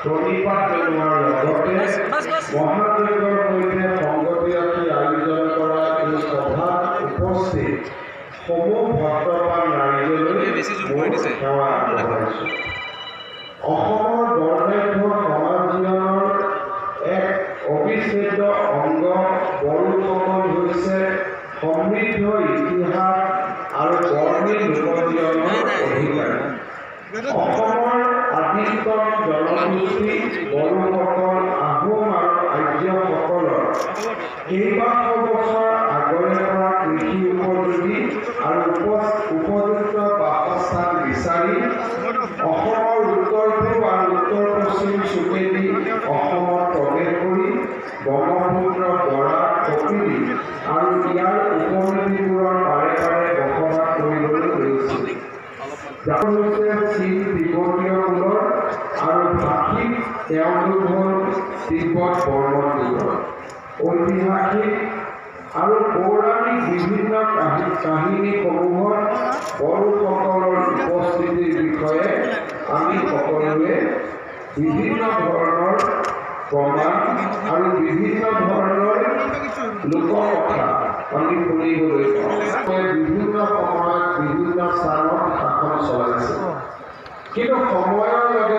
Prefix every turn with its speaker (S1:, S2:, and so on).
S1: প্ৰণিপাত জনোৱাৰ লগতে মহাযজ্ঞৰ সৈতে সংগতি ৰাখি আয়োজন কৰা এই সভাত উপস্থিত সমূহ ভক্তবান ৰাইজলৈ সেৱা আগবঢ়াইছোঁ। অসমৰ বৰ্ণাঢ্য সমাজ জীৱনৰ এক অবিচ্ছেদ্য অংগ বড়োসকল হৈছে সমৃদ্ধ ইতিহাস আৰু বৰ্ণিল লোকজীৱনৰ অধিকাৰী। অসমৰ আদিতম জনগোষ্ঠী বড়োসকল আহোম আৰু আৰ্যসকলৰ কেইবাশ বছৰ আগৰে পৰা কৃষি উপযোগী আৰু উপযুক্ত বাসস্থান বিচাৰি অসমৰ উত্তৰ পূব আৰু উত্তৰ পশ্চিম চুকেদি অসমত প্ৰৱেশ কৰি ব্ৰহ্মপুত্ৰ বৰাক কপিলী আৰু ইয়াৰ উপনদীবোৰৰ পাৰে পাৰে বসবাস কৰিবলৈ লৈছিল। যাৰ হৈছে চীন তিব্বতীয় মূলৰ আৰু ভাষিক তেওঁলোক হ'ল তিব্বত বৰ্মন যুগৰ। ঐতিহাসিক আৰু পৌৰাণিক বিভিন্ন কাহিনীসমূহত বড়োসকলৰ উপস্থিতিৰ বিষয়ে আমি সকলোৱে বিভিন্ন ধৰণৰ প্ৰমাণ আৰু বিভিন্ন ধৰণৰ লোককথা আমি শুনিবলৈ পাওঁ। বিভিন্ন সময়ত বিভিন্ন স্থানত শাসন চলাইছে, কিন্তু সময়ৰ লগে